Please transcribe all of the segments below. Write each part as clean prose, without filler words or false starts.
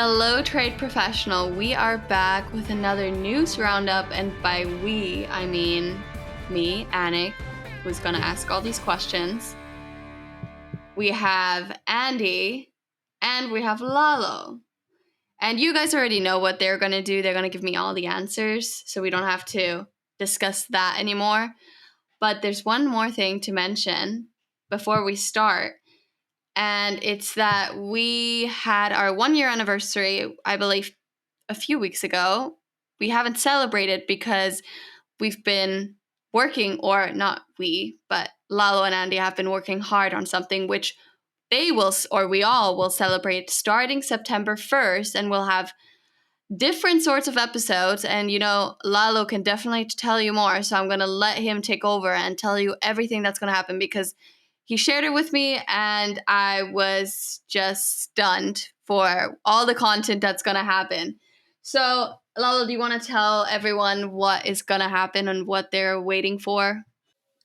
Hello, trade professional. We are back with another news roundup, and by we, I mean me, Anik, who's going to ask all these questions. We have Andy, and we have Lalo. And you guys already know what they're going to do. They're going to give me all the answers, so we don't have to discuss that anymore. But there's one more thing to mention before we start. And it's that we had our 1-year anniversary, I believe, a few weeks ago. We haven't celebrated because we've been working, or not we, but Lalo and Andy have been working hard on something which they will, or we all will celebrate starting September 1st, and we'll have different sorts of episodes. And, Lalo can definitely tell you more, so I'm going to let him take over and tell you everything that's going to happen because he shared it with me, and I was just stunned for all the content that's going to happen. So, Lalo, do you want to tell everyone what is going to happen and what they're waiting for?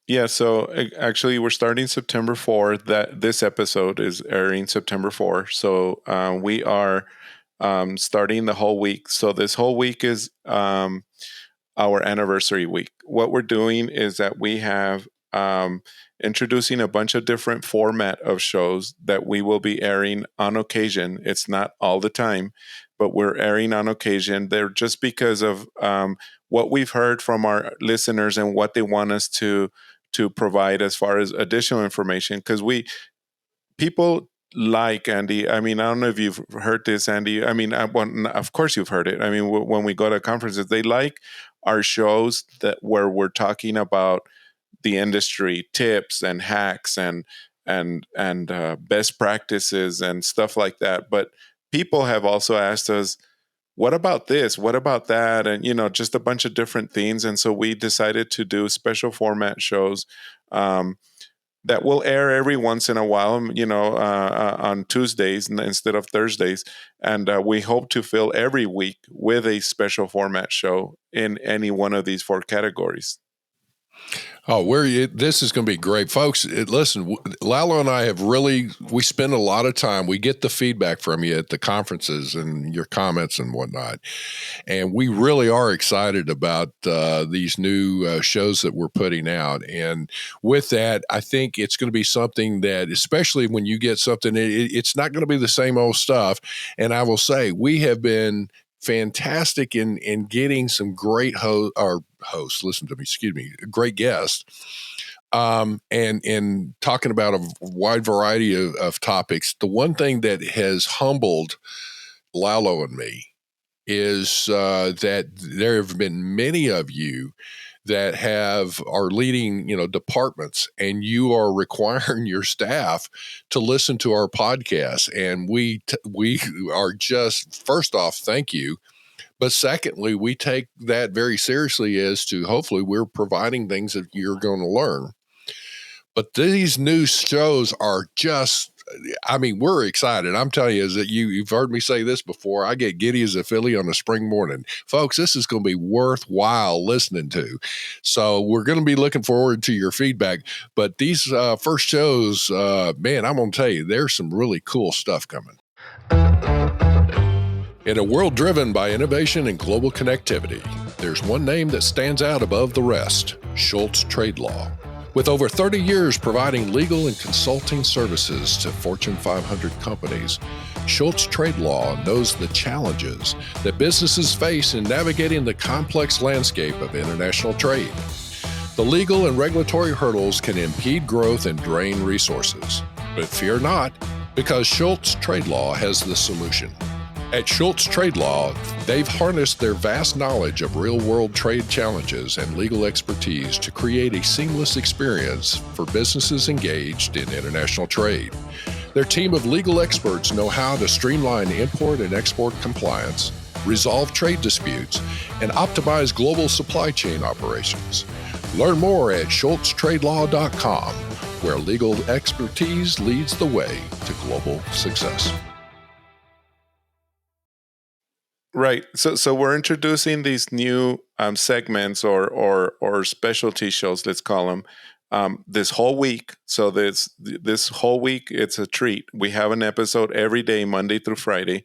Yeah, so actually we're starting September 4th. This episode is airing September 4th. So we are starting the whole week. So this whole week is our anniversary week. What we're doing is that we have introducing a bunch of different format of shows that we will be airing on occasion. It's not all the time, but we're airing on occasion. They're just because of what we've heard from our listeners and what they want us to provide as far as additional information. Because people like, Andy, I mean, I don't know if you've heard this, Andy. I mean, of course you've heard it. I mean, when we go to conferences, they like our shows where we're talking about the industry tips and hacks and best practices and stuff like that. But people have also asked us, what about this? What about that? And, just a bunch of different things. And so we decided to do special format shows that will air every once in a while, on Tuesdays instead of Thursdays. And we hope to fill every week with a special format show in any one of these 4 categories. Oh, this is going to be great, folks. Listen, Lalo and I we spend a lot of time. We get the feedback from you at the conferences and your comments and whatnot. And we really are excited about these new shows that we're putting out. And with that, I think it's going to be something that, especially when you get something, it's not going to be the same old stuff. And I will say, we have been fantastic in getting some great great guests, and talking about a wide variety of topics. The one thing that has humbled Lalo and me is that there have been many of you that are leading, departments, and you are requiring your staff to listen to our podcast. And we are just, first off, thank you. But secondly, we take that very seriously as to hopefully we're providing things that you're going to learn. But these new shows are just, we're excited. I'm telling you, you've heard me say this before. I get giddy as a filly on a spring morning. Folks, this is going to be worthwhile listening to. So we're going to be looking forward to your feedback. But these first shows, man, I'm going to tell you, there's some really cool stuff coming. In a world driven by innovation and global connectivity, there's one name that stands out above the rest: Schultz Trade Law. With over 30 years providing legal and consulting services to Fortune 500 companies, Schultz Trade Law knows the challenges that businesses face in navigating the complex landscape of international trade. The legal and regulatory hurdles can impede growth and drain resources. But fear not, because Schultz Trade Law has the solution. At Schultz Trade Law, they've harnessed their vast knowledge of real-world trade challenges and legal expertise to create a seamless experience for businesses engaged in international trade. Their team of legal experts know how to streamline import and export compliance, resolve trade disputes, and optimize global supply chain operations. Learn more at schultztradelaw.com, where legal expertise leads the way to global success. Right. So we're introducing these new segments or specialty shows, let's call them, this whole week. So this whole week, it's a treat. We have an episode every day, Monday through Friday.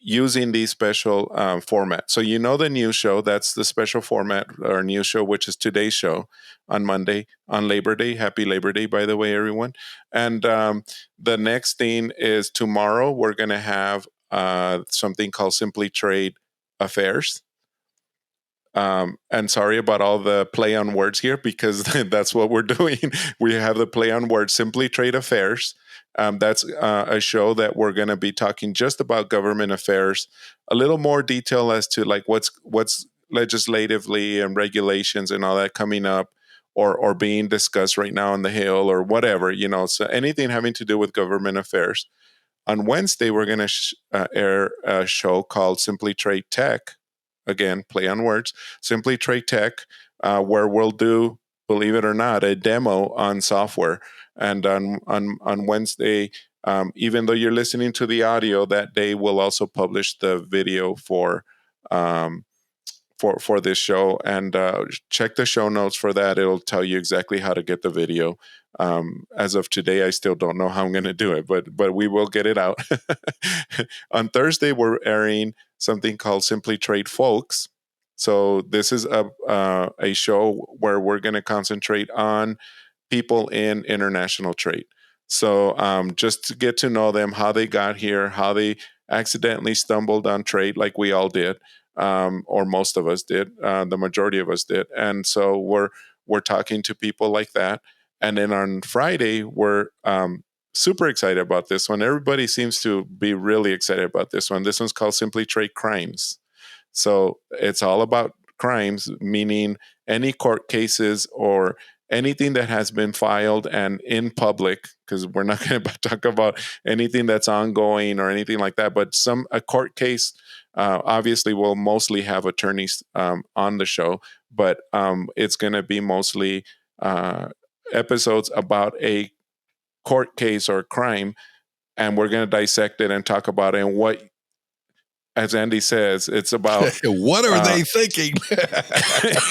using these special formats. So the news show, that's the special format, or news show, which is today's show on Monday, on Labor Day. Happy Labor Day, by the way, everyone. And the next thing is tomorrow, we're going to have something called Simply Trade Affairs. And sorry about all the play on words here, because that's what we're doing. We have the play on words, Simply Trade Affairs. That's a show that we're going to be talking just about government affairs, a little more detail as to like what's legislatively and regulations and all that coming up or being discussed right now on the Hill or whatever, so anything having to do with government affairs. On Wednesday, we're going to air a show called Simply Trade Tech. Again, play on words, Simply Trade Tech, where we'll do, believe it or not, a demo on software. And on Wednesday, even though you're listening to the audio, that day we'll also publish the video for this show. And check the show notes for that. It'll tell you exactly how to get the video. As of today, I still don't know how I'm going to do it, but we will get it out. On Thursday, we're airing something called Simply Trade Folks. So this is a show where we're going to concentrate on people in international trade. So just to get to know them, how they got here, how they accidentally stumbled on trade like we all did, or most of us did, the majority of us did. And so we're talking to people like that. And then on Friday, we're super excited about this one. Everybody seems to be really excited about this one. This one's called Simply Trade Crimes. So it's all about crimes, meaning any court cases or anything that has been filed and in public, because we're not going to talk about anything that's ongoing or anything like that, but a court case. Obviously, we'll mostly have attorneys on the show, but it's going to be mostly episodes about a court case or crime, and we're going to dissect it and talk about it. And what, as Andy says, it's about what are they thinking?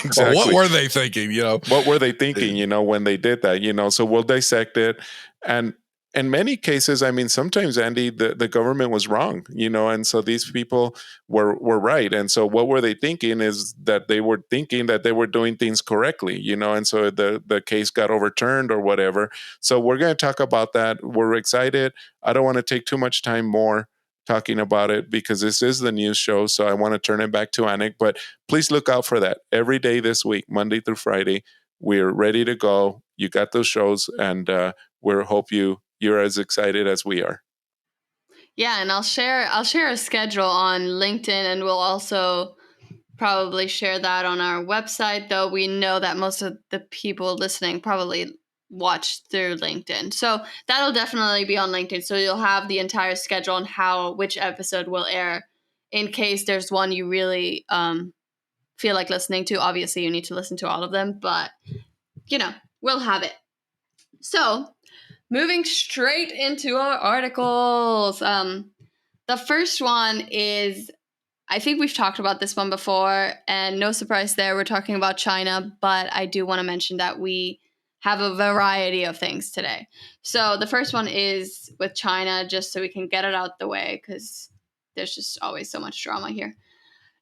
Exactly. Or what were they thinking? What were they thinking? When they did that? So we'll dissect it, and in many cases, I mean, sometimes, Andy, the government was wrong, and so these people were right. And so what were they thinking is that they were thinking that they were doing things correctly, and so the case got overturned or whatever. So we're going to talk about that. We're excited. I don't want to take too much time more talking about it because this is the news show. So I want to turn it back to Anik, but please look out for that every day this week, Monday through Friday. We're ready to go. You got those shows, and we hope you're as excited as we are. Yeah, and I'll share a schedule on LinkedIn, and we'll also probably share that on our website, though we know that most of the people listening probably watch through LinkedIn. So that'll definitely be on LinkedIn. So you'll have the entire schedule on which episode will air in case there's one you really feel like listening to. Obviously, you need to listen to all of them, but we'll have it. So moving straight into our articles. The first one is, I think we've talked about this one before, and no surprise there, we're talking about China, but I do want to mention that we have a variety of things today. So the first one is with China, just so we can get it out the way, because there's just always so much drama here.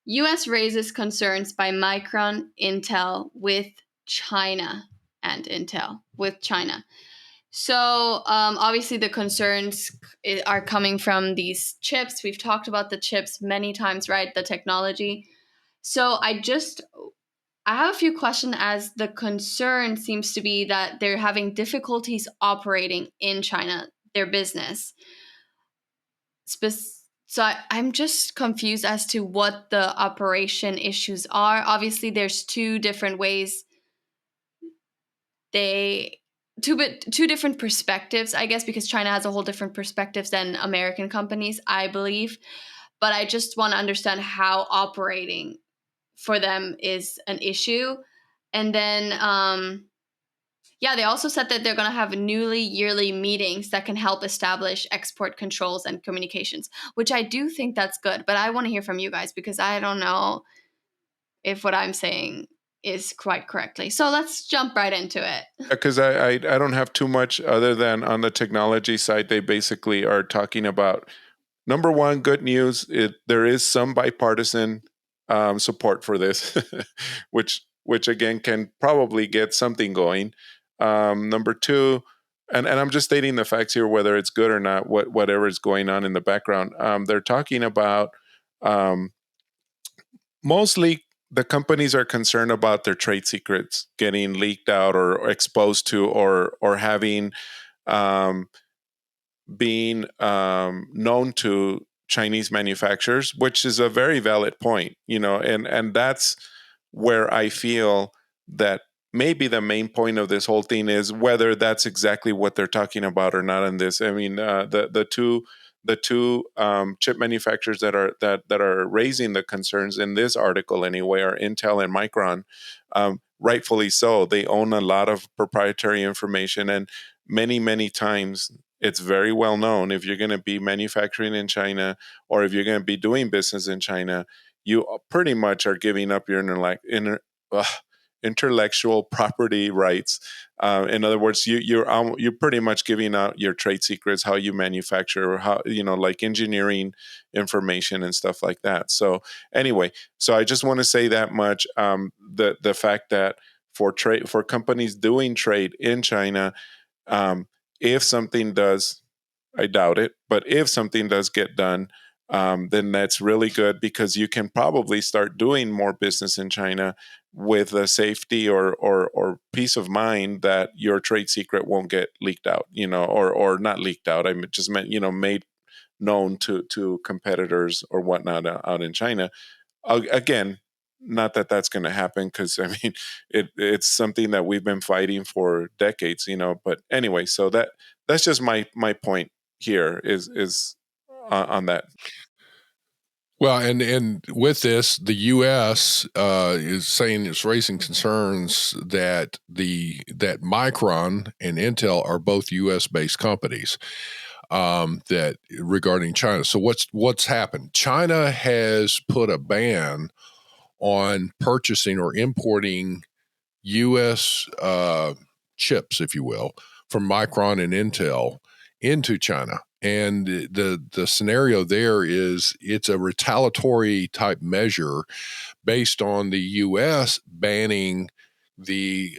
U.S. raises concerns by Micron Intel with China and Intel with China. So obviously the concerns are coming from these chips. We've talked about the chips many times, right? The technology. So I have a few questions, as the concern seems to be that they're having difficulties operating in China, their business. So I'm just confused as to what the operation issues are. Obviously, there's two different ways. Two different perspectives, I guess, because China has a whole different perspectives than American companies, I believe. But I just want to understand how operating for them is an issue. And then, they also said that they're going to have yearly meetings that can help establish export controls and communications, which I do think that's good. But I want to hear from you guys, because I don't know if what I'm saying is quite correctly. So let's jump right into it. Because I don't have too much other than on the technology side, they basically are talking about number one, good news. There is some bipartisan support for this, which again can probably get something going. Number two, and I'm just stating the facts here, whether it's good or not, whatever is going on in the background. They're talking about mostly the companies are concerned about their trade secrets getting leaked out or exposed to or having um, being known to Chinese manufacturers, which is a very valid point, and that's where I feel that maybe the main point of this whole thing is whether that's exactly what they're talking about or not in this. I mean, the two chip manufacturers that are raising the concerns in this article anyway are Intel and Micron. Rightfully so. They own a lot of proprietary information, and many times it's very well known if you're going to be manufacturing in China or if you're going to be doing business in China, you pretty much are giving up your intellectual property rights. In other words, you're pretty much giving out your trade secrets, how you manufacture, how like engineering information and stuff like that. So anyway, I just want to say that much. The fact that for companies doing trade in China, if something does, I doubt it, but if something does get done, then that's really good because you can probably start doing more business in China with the safety or peace of mind that your trade secret won't get leaked out, or not leaked out. I just meant, made known to competitors or whatnot out in China. Again, not that that's going to happen because I mean it's something that we've been fighting for decades, But anyway, so that's just my point here is on that. Well, and with this, the U.S. Is saying it's raising concerns that that Micron and Intel are both U.S. based companies. That regarding China. So what's happened? China has put a ban on purchasing or importing U.S. Chips, if you will, from Micron and Intel into China. And the scenario there is it's a retaliatory type measure based on the U.S. banning the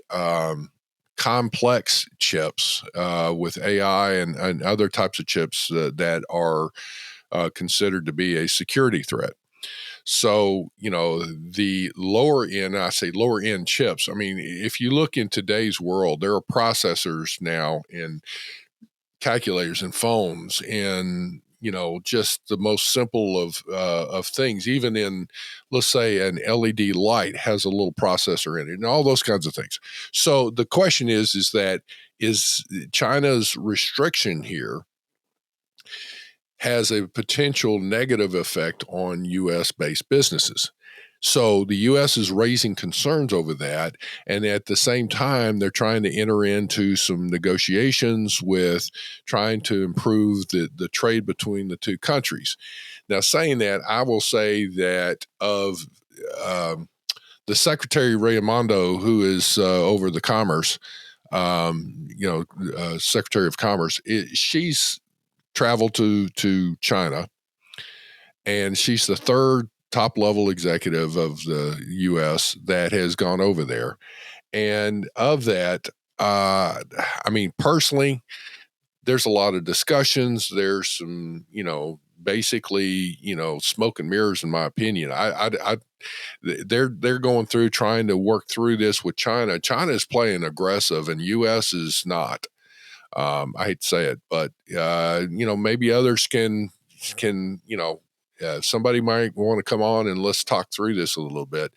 complex chips with AI and other types of chips that are considered to be a security threat. So, the lower end, I say lower end chips. I mean, if you look in today's world, there are processors now in calculators and phones and just the most simple of things. Even in, let's say, an LED light has a little processor in it, and all those kinds of things. So the question is China's restriction here has a potential negative effect on U.S. based businesses. So the U.S. is raising concerns over that. And at the same time, they're trying to enter into some negotiations with trying to improve the trade between the two countries. Now, saying that, I will say that of the Secretary Raimondo, who is over the Commerce, Secretary of Commerce, she's traveled to China, and she's the third top level executive of the U.S. that has gone over there. And of that, I mean, personally, there's a lot of discussions. There's some, basically, smoke and mirrors, in my opinion. They're going through trying to work through this with China. China is playing aggressive, and U.S. is not. I hate to say it, but maybe others can somebody might want to come on and let's talk through this a little bit.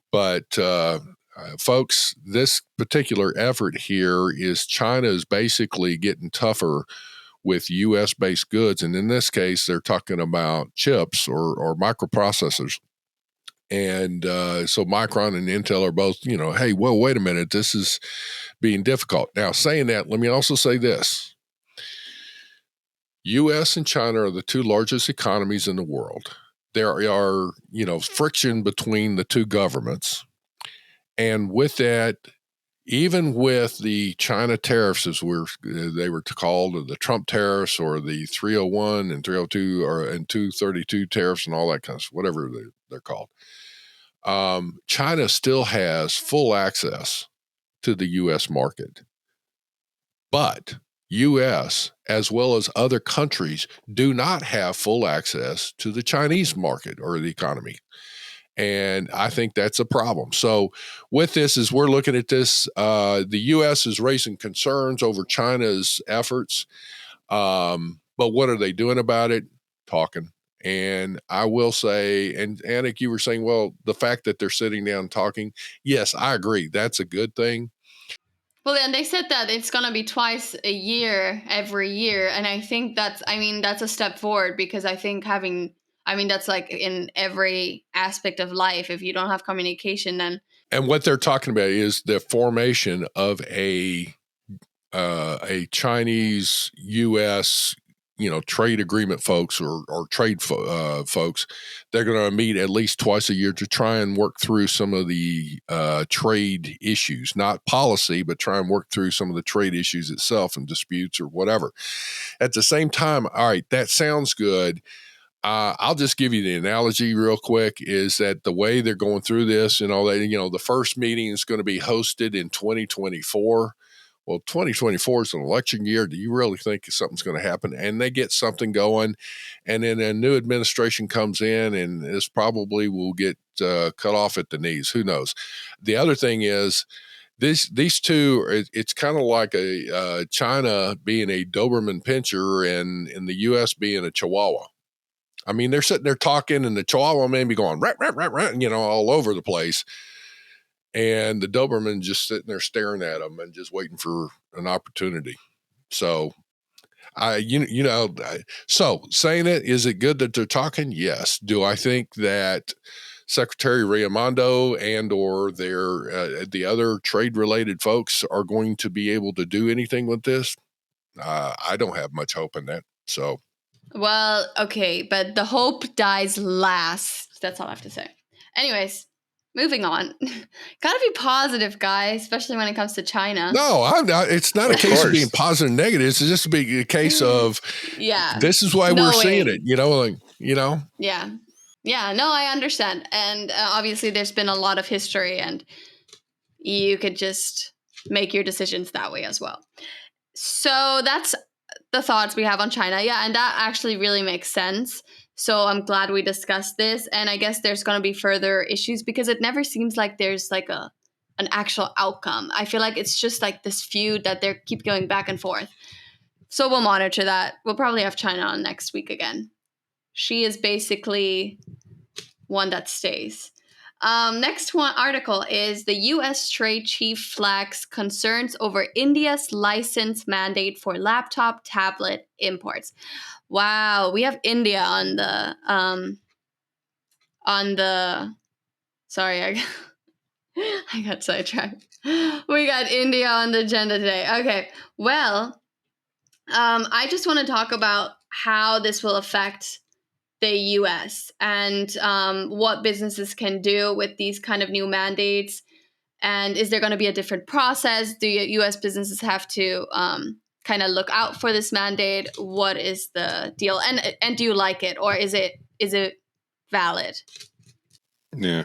But folks, this particular effort here is China is basically getting tougher with U.S. based goods, and in this case, they're talking about chips or microprocessors. And so Micron and Intel are both, hey, well, wait a minute, this is being difficult. Now, saying that, let me also say this. U.S. and China are the two largest economies in the world. There are, friction between the two governments. And with that, even with the China tariffs, as they were called, or the Trump tariffs, or the 301 and 302 and 232 tariffs, and all that kind of stuff, whatever they're called, China still has full access to the U.S. market. But U.S., as well as other countries, do not have full access to the Chinese market or the economy. And I think that's a problem. So with this, as we're looking at this, the U.S. is raising concerns over China's efforts. But what are they doing about it? Talking. And I will say, and Anik, you were saying, well, the fact that they're sitting down talking, yes, I agree. That's a good thing. Well, and they said that it's going to be twice a year, every year. And I think that's a step forward, because I think that's like in every aspect of life. If you don't have communication, then. And what they're talking about is the formation of a Chinese U.S. trade agreement folks or trade folks. They're going to meet at least twice a year to try and work through some of the trade issues, not policy, but try and work through some of the trade issues itself and disputes or whatever. At the same time, all right, that sounds good. I'll just give you the analogy real quick, is that the way they're going through this and all that, the first meeting is going to be hosted in 2024. Well, 2024 is an election year. Do you really think something's going to happen? And they get something going, and then a new administration comes in, and this probably will get cut off at the knees. Who knows? The other thing is, these two, it's kind of like a China being a Doberman Pinscher and the U.S. being a Chihuahua. I mean, they're sitting there talking, and the Chihuahua may be going rat, rat, rat, rat, all over the place. And the Doberman just sitting there staring at them and just waiting for an opportunity. So, so saying it, is it good that they're talking? Yes. Do I think that Secretary Raimondo and or the other trade-related folks are going to be able to do anything with this? I don't have much hope in that. So. Well, okay, but the hope dies last. That's all I have to say. Anyways, moving on. Gotta be positive, guys, especially when it comes to China. No, I'm not. It's not a case of being positive and negative. It's just a case of, this is why we're seeing it, Yeah. Yeah, no, I understand. And obviously there's been a lot of history, and you could just make your decisions that way as well. So that's the thoughts we have on China. Yeah, and that actually really makes sense. So I'm glad we discussed this. And I guess there's going to be further issues, because it never seems like there's like an actual outcome. I feel like it's just like this feud that they keep going back and forth. So we'll monitor that. We'll probably have China on next week again. She is basically one that stays. Next one article is the U.S. trade chief flags concerns over India's license mandate for laptop tablet imports. Wow, we have India on the. Sorry, I got sidetracked. We got India on the agenda today. Okay, well, I just want to talk about how this will affect the U.S. and what businesses can do with these kind of new mandates. And is there going to be a different process? Do U.S. businesses have to kind of look out for this mandate? What is the deal? And do you like it, or is it valid? Yeah.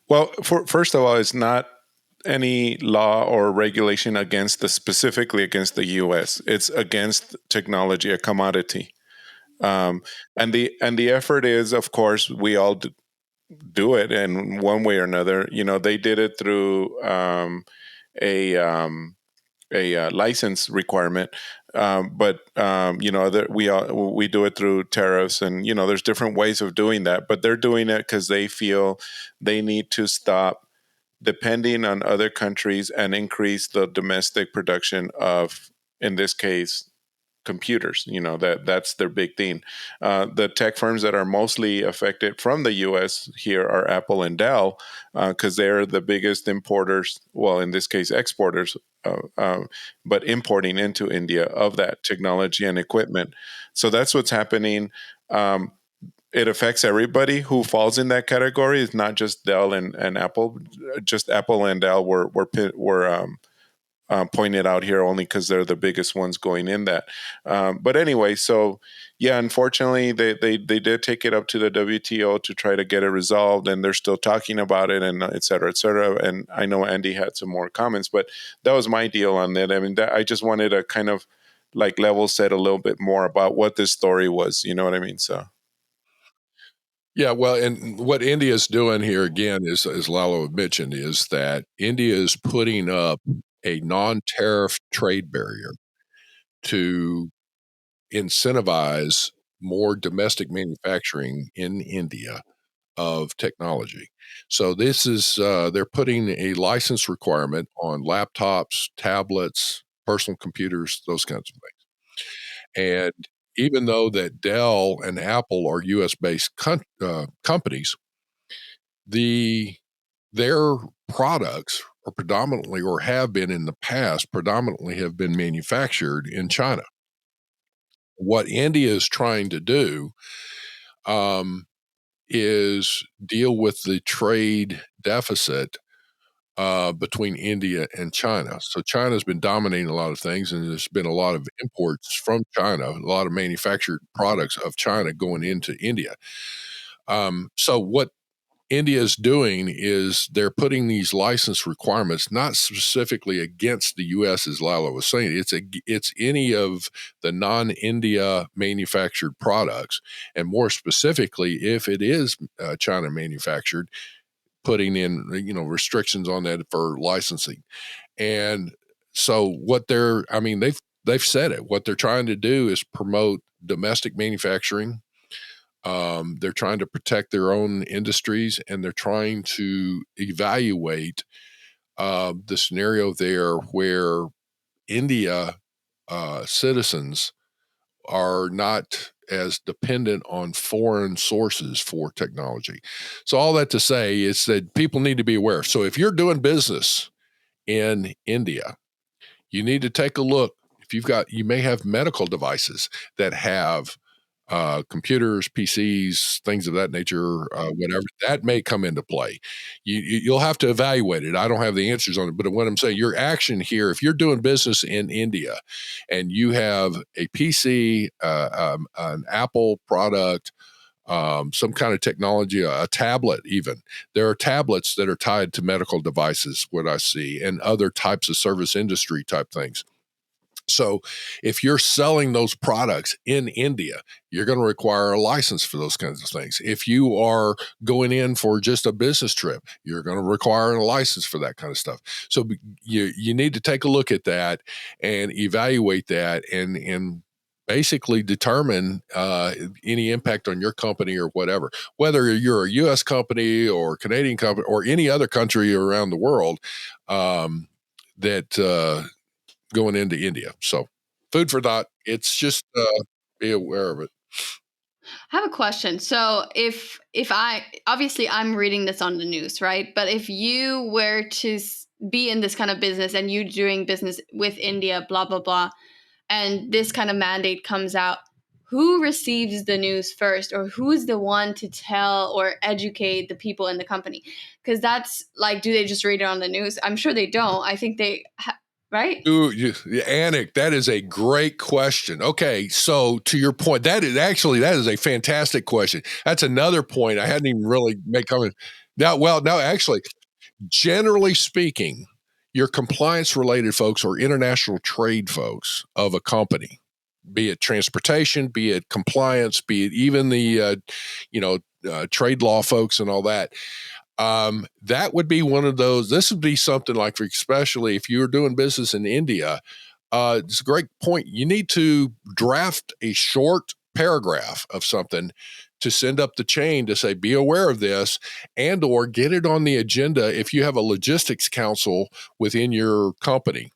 Well, first of all, it's not any law or regulation specifically against the U.S. It's against technology, a commodity. And the effort is, of course, we all do it in one way or another. They did it through a license requirement, but we do it through tariffs, and there's different ways of doing that. But they're doing it because they feel they need to stop depending on other countries and increase the domestic production of, in this case, computers. That's their big thing. The tech firms that are mostly affected from the U.S. here are Apple and Dell, because they're the biggest importers. Well, in this case, exporters, but importing into India of that technology and equipment. So that's what's happening. it affects everybody who falls in that category. It's not just Dell and Apple. Just Apple and Dell were pointed out here only because they're the biggest ones going in that. But anyway, so yeah, unfortunately, they did take it up to the WTO to try to get it resolved, and they're still talking about it, and et cetera, et cetera. And I know Andy had some more comments, but that was my deal on that. I mean, I just wanted to kind of like level set a little bit more about what this story was. You know what I mean? So. Yeah, well, and what India is doing here again is, as Lalo mentioned, is that India is putting up a non-tariff trade barrier to incentivize more domestic manufacturing in India of technology. So this is they're putting a license requirement on laptops, tablets, personal computers, those kinds of things. And even though that Dell and Apple are U.S. based companies, their products are predominantly, or have been in the past, predominantly have been manufactured in China. What India is trying to do is deal with the trade deficit between India and China. So China's been dominating a lot of things, and there's been a lot of imports from China, a lot of manufactured products of China going into India. So what India is doing is they're putting these license requirements, not specifically against the U.S., as Lalo was saying. It's any of the non-India manufactured products, and more specifically, if it is China manufactured, putting in restrictions on that for licensing. And so they've said it. What they're trying to do is promote domestic manufacturing. They're trying to protect their own industries, and they're trying to evaluate the scenario there where India citizens are not as dependent on foreign sources for technology. So all that to say is that people need to be aware. So if you're doing business in India, you need to take a look. You may have medical devices that have computers, PCs, things of that nature, whatever that may come into play. You'll have to evaluate it. I don't have the answers on it, but what I'm saying, your action here, if you're doing business in India and you have a PC, an Apple product, some kind of technology, a tablet, even there are tablets that are tied to medical devices, what I see, and other types of service industry type things. So if you're selling those products in India, you're going to require a license for those kinds of things. If you are going in for just a business trip, you're going to require a license for that kind of stuff. So you need to take a look at that and evaluate that and basically determine any impact on your company or whatever, whether you're a U.S. company or Canadian company or any other country around the world that going into India. So food for thought. It's just be aware of it. I have a question. So if obviously I'm reading this on the news, right? But if you were to be in this kind of business and you doing business with India, blah, blah, blah, and this kind of mandate comes out, who receives the news first, or who's the one to tell or educate the people in the company? Because that's like, do they just read it on the news? I'm sure they don't. I think right? Anik, that is a great question. Okay, so to your point, that is a fantastic question. That's another point I hadn't even really made comment. Actually, generally speaking, your compliance-related folks or international trade folks of a company, be it transportation, be it compliance, be it even the trade law folks and all that. That would be one of those. This would be something like, especially if you're doing business in India, it's a great point. You need to draft a short paragraph of something to send up the chain to say, be aware of this, and or get it on the agenda if you have a logistics council within your company.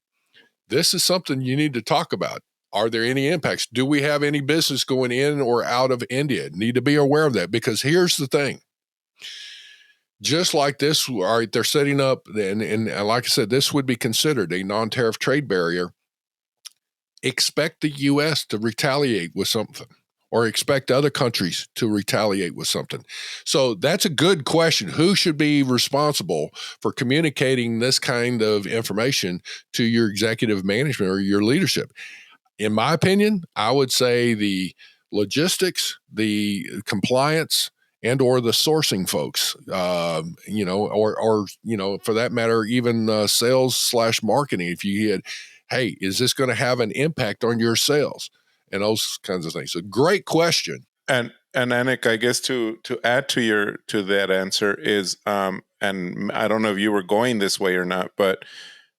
This is something you need to talk about. Are there any impacts? Do we have any business going in or out of India? Need to be aware of that, because here's the thing. Just like this, all right, they're setting up, and like I said, this would be considered a non-tariff trade barrier. Expect the U.S. to retaliate with something. or expect other countries to retaliate with something? So that's a good question. Who should be responsible for communicating this kind of information to your executive management or your leadership? In my opinion, I would say the logistics, the compliance, and or the sourcing folks, or for that matter, even sales/marketing. If you had, hey, is this going to have an impact on your sales and those kinds of things? So, great question. And Anik, I guess to add to that answer is, and I don't know if you were going this way or not, but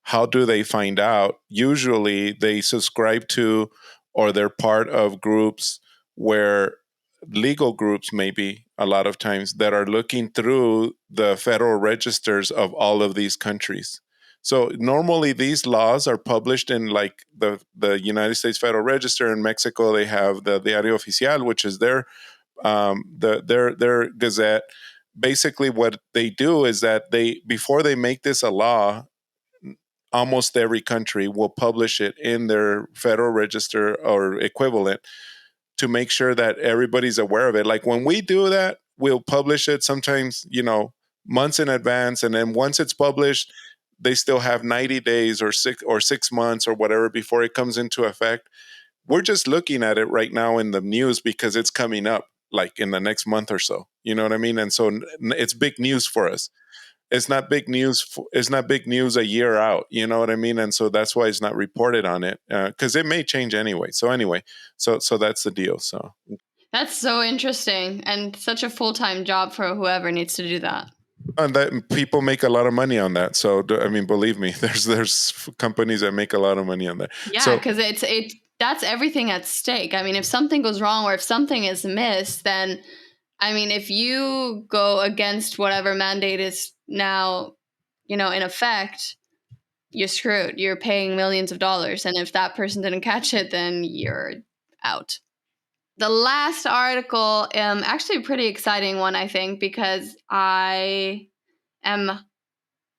how do they find out? Usually, they subscribe to, or they're part of groups where legal groups, maybe a lot of times, that are looking through the federal registers of all of these countries. So normally these laws are published in like the United States Federal Register. In Mexico, they have the Diario Oficial, which is their gazette. Basically, what they do is that before they make this a law, almost every country will publish it in their Federal Register or equivalent to make sure that everybody's aware of it. Like when we do that, we'll publish it sometimes, months in advance, and then once it's published, they still have 90 days or 6 months or whatever before it comes into effect. We're just looking at it right now in the news because it's coming up like in the next month or so. You know what I mean? And so it's big news for us. It's not big news. It's not big news a year out. You know what I mean? And so that's why it's not reported on it, because it may change anyway. So anyway, so that's the deal. So that's so interesting and such a full-time job for whoever needs to do that. And that people make a lot of money on that. So I mean, believe me, there's companies that make a lot of money on that. Yeah, because that's everything at stake. I mean, if something goes wrong or if something is missed, then I mean, if you go against whatever mandate is now, in effect, you're screwed. You're paying millions of dollars. And if that person didn't catch it, then you're out. The last article, actually a pretty exciting one, I think, because I am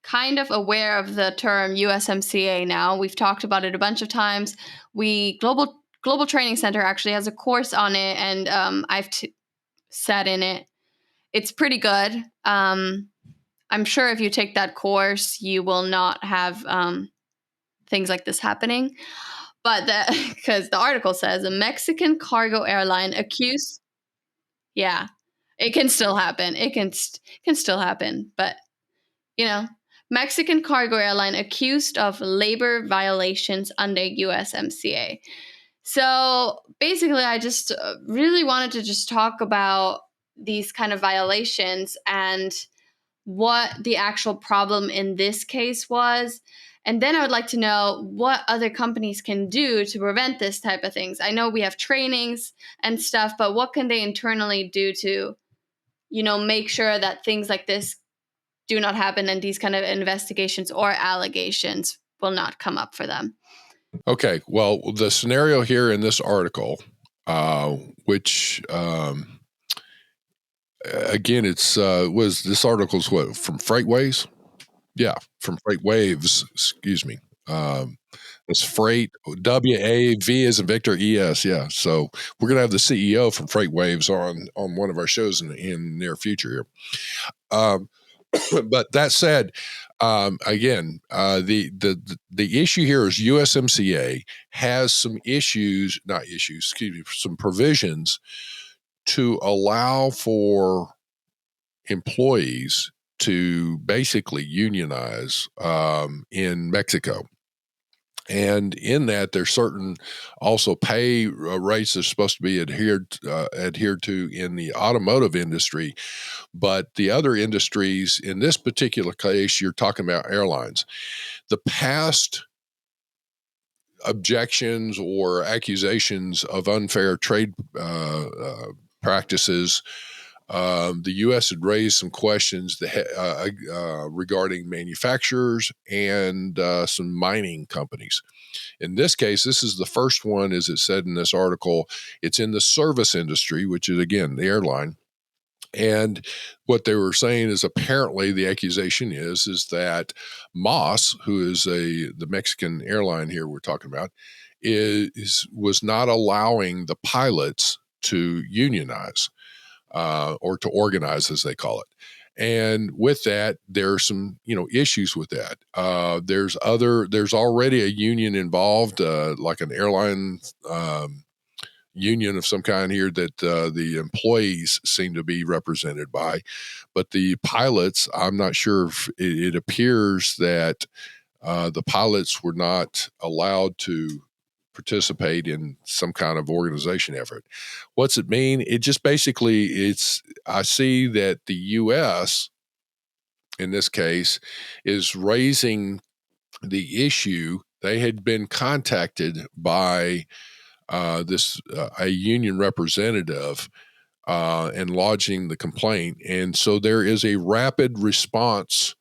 kind of aware of the term USMCA now. We've talked about it a bunch of times. Global Training Center actually has a course on it, and I've sat in it. It's pretty good. I'm sure if you take that course, you will not have things like this happening. But because the article says a Mexican cargo airline accused, yeah, it can still happen. It can still happen. But, Mexican cargo airline accused of labor violations under USMCA. So basically, I just really wanted to just talk about these kind of violations and what the actual problem in this case was. And then I would like to know what other companies can do to prevent this type of things. I know we have trainings and stuff, but what can they internally do to, make sure that things like this do not happen and these kind of investigations or allegations will not come up for them? Okay. Well, the scenario here in this article, which again, it's this article's from FreightWaves? Yeah, from FreightWaves. Excuse me. It's Freight WAV as in Victor ES. Yeah. So we're gonna have the CEO from FreightWaves on one of our shows in near future here. But that said, again, the issue here is USMCA has some some provisions to allow for employees to basically unionize in Mexico. And in that, there's certain also pay rates that are supposed to be adhered to in the automotive industry. But the other industries, in this particular case, you're talking about airlines. The past objections or accusations of unfair trade practices, the U.S. had raised some questions regarding manufacturers and some mining companies. In this case, this is the first one, as it said in this article. It's in the service industry, which is, again, the airline. And what they were saying is apparently the accusation is that Moss, who is the Mexican airline here we're talking about, was not allowing the pilots to unionize or to organize, as they call it. And with that, there are some, issues with that. There's already a union involved, like an airline union of some kind here that the employees seem to be represented by. But the pilots, I'm not sure if it appears that the pilots were not allowed to participate in some kind of organization effort. What's it mean? It just basically, I see that the U.S., in this case, is raising the issue. They had been contacted by a union representative and lodging the complaint. And so there is a rapid response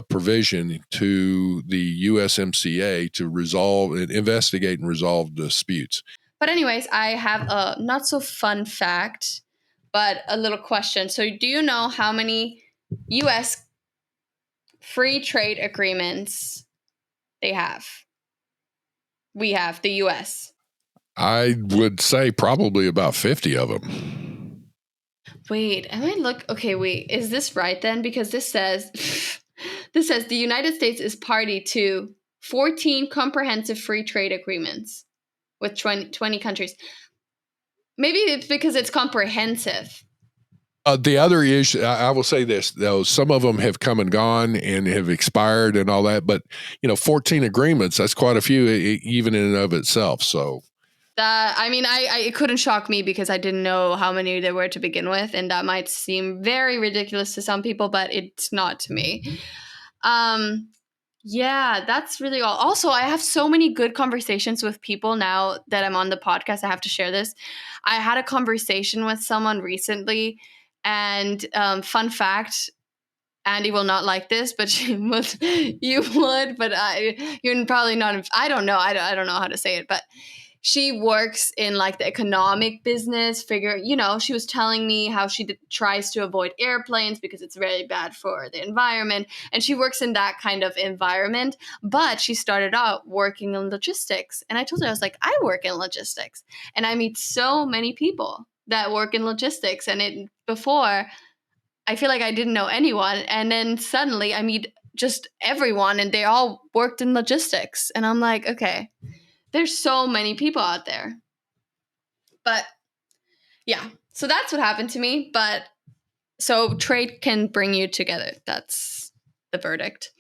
provision to the USMCA to investigate and resolve disputes. But anyways, I have a not so fun fact, but a little question. So do you know how many U.S. free trade agreements they have? We have, the U.S. I would say probably about 50 of them. Wait, wait, is this right then? Because this says the United States is party to 14 comprehensive free trade agreements with 20 countries. Maybe it's because it's comprehensive. The other issue, I will say this, though, some of them have come and gone and have expired and all that. But, 14 agreements, that's quite a few, even in and of itself. So, it couldn't shock me because I didn't know how many there were to begin with. And that might seem very ridiculous to some people, but it's not to me. Yeah, that's really all. Also, I have so many good conversations with people now that I'm on the podcast. I have to share this. I had a conversation with someone recently, and fun fact, Andy will not like this, but you would, but you're probably not. I don't know. I don't know how to say it, but she works in like the economic business figure. She was telling me how she tries to avoid airplanes because it's very bad for the environment. And she works in that kind of environment, but she started out working in logistics. And I told her, I was like, I work in logistics. And I meet so many people that work in logistics. And before, I feel like I didn't know anyone. And then suddenly I meet just everyone and they all worked in logistics. And I'm like, okay. There's so many people out there. But yeah, so that's what happened to me. But so trade can bring you together. That's the verdict.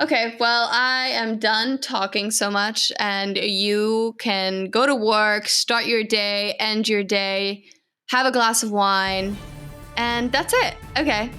Okay, well, I am done talking so much, and you can go to work, start your day, end your day, have a glass of wine, and that's it. Okay.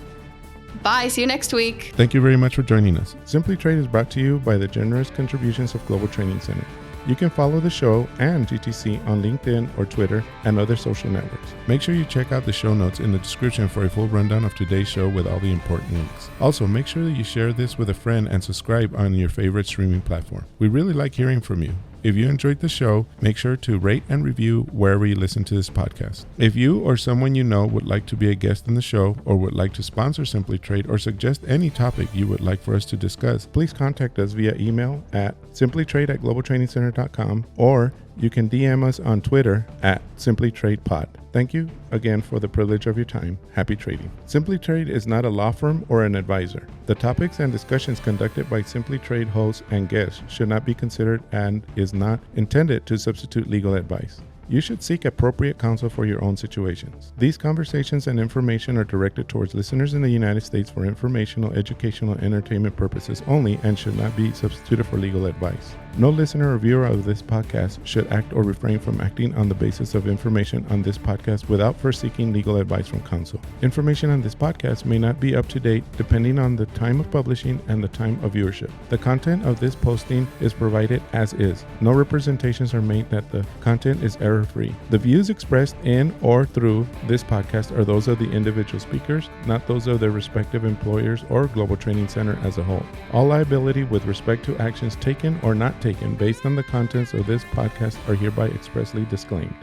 Bye. See you next week. Thank you very much for joining us. Simply Trade is brought to you by the generous contributions of Global Training Center. You can follow the show and GTC on LinkedIn or Twitter and other social networks. Make sure you check out the show notes in the description for a full rundown of today's show with all the important links. Also, make sure that you share this with a friend and subscribe on your favorite streaming platform. We really like hearing from you. If you enjoyed the show, make sure to rate and review wherever you listen to this podcast. If you or someone you know would like to be a guest in the show or would like to sponsor Simply Trade or suggest any topic you would like for us to discuss, please contact us via email at simplytrade@globaltrainingcenter.com, or you can DM us on Twitter at simplytradepod. Thank you again for the privilege of your time. Happy trading. Simply Trade is not a law firm or an advisor. The topics and discussions conducted by Simply Trade hosts and guests should not be considered and is not intended to substitute legal advice. You should seek appropriate counsel for your own situations. These conversations and information are directed towards listeners in the United States for informational, educational, and entertainment purposes only and should not be substituted for legal advice. No listener or viewer of this podcast should act or refrain from acting on the basis of information on this podcast without first seeking legal advice from counsel. Information on this podcast may not be up to date depending on the time of publishing and the time of viewership. The content of this posting is provided as is. No representations are made that the content is error-free. The views expressed in or through this podcast are those of the individual speakers, not those of their respective employers or Global Training Center as a whole. All liability with respect to actions taken or not taken based on the contents of this podcast are hereby expressly disclaimed.